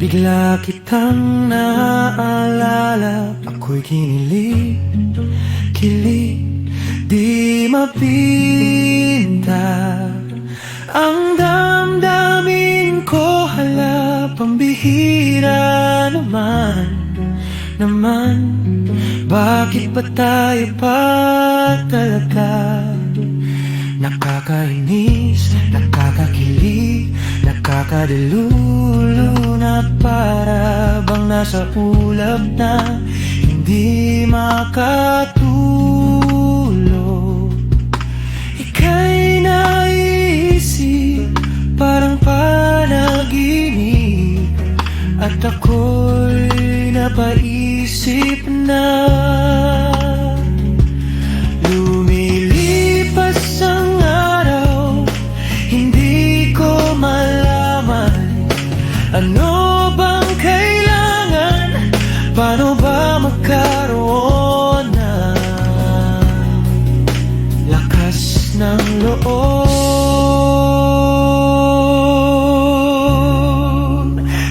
Bigla kitang naaalala, ako'y kinilig, di mapinta. Ang damdamin ko, hala, pambihira naman. Bakit ba tayo pa talaga? Nakakainis, nakakakilig, nakakadalulu na para bang nasa ulap na hindi makatulog. Ika'y naisip, parang panaginip, at ako'y napaisip na. Lumilipas ang araw, hindi ko malaman ano bang kailangan, paano ba magkaroon ng lakas ng loob.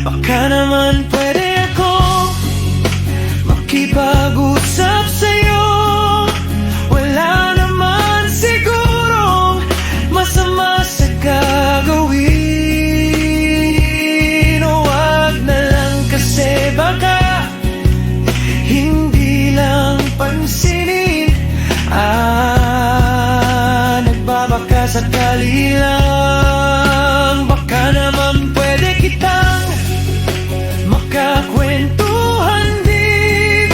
Baka naman pwede akong makipag-usap sa'yo. Wala naman sigurong masama sa gagawin. O wag na lang kasi baka hindi lang pansinin. Nagbabaka sakali lang. Baka naman pwede kitang makakwentuhan din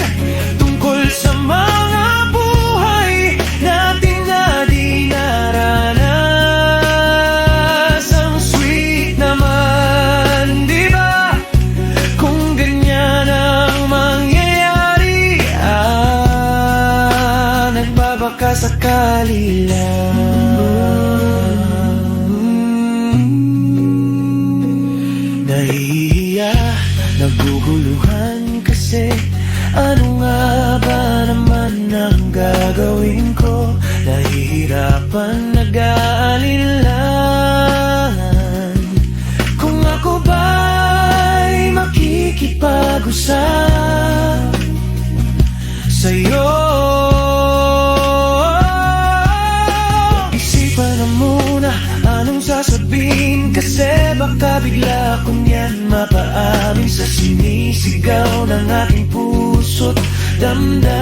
tungkol sa mga buhay natin na di naranas. Ang sweet naman, di ba? Kung ganyan ang mangyayari, nagbabaka sakali lang. Nahihiya, naguguluhan kasi ano nga ba naman ang gagawin ko? Nahihirapan, nag-aalinlangan kung ako ba'y makikipag-usap sa'yo. Isipan na muna anong sasabihin, kasi baka bigla kong yan mapaamin sa sinisigaw ng aking puso't damdamin.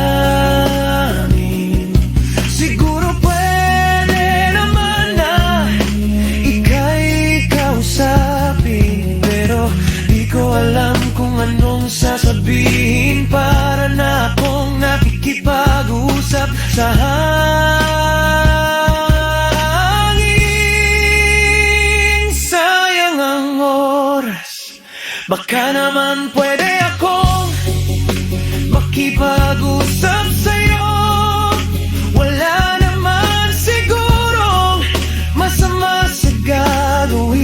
Siguro pwede naman na ika'y kausapin, pero di ko alam kung anong sasabihin para na akong nakikipag-usap sa hangin. Sayang ang oras, baka naman pwede akong makipag-usap sa'yo. Wala naman sigurong masama sa gagawin.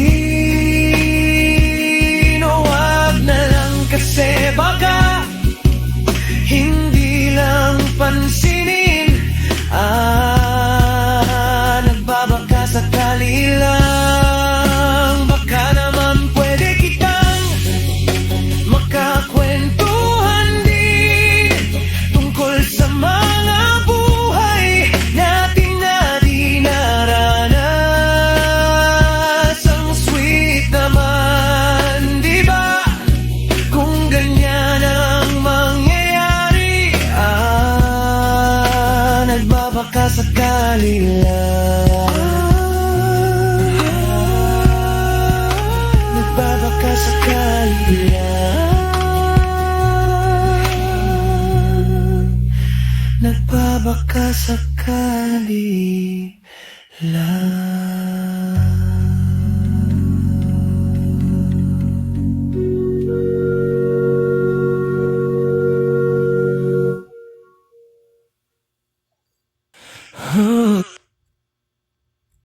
O wag na lang kasi baka hindi lang pansinin. Nagbabaka sakali lang. Baka naman pwede kitang makakwentuhan din tungkol sa mga buhay natin na di naranas. Ang sweet naman, di ba? Kung ganyan ang mangyayari, nagbabaka sakali lang. Nagbabaka sakali lang. Nagbabaka sakali lang.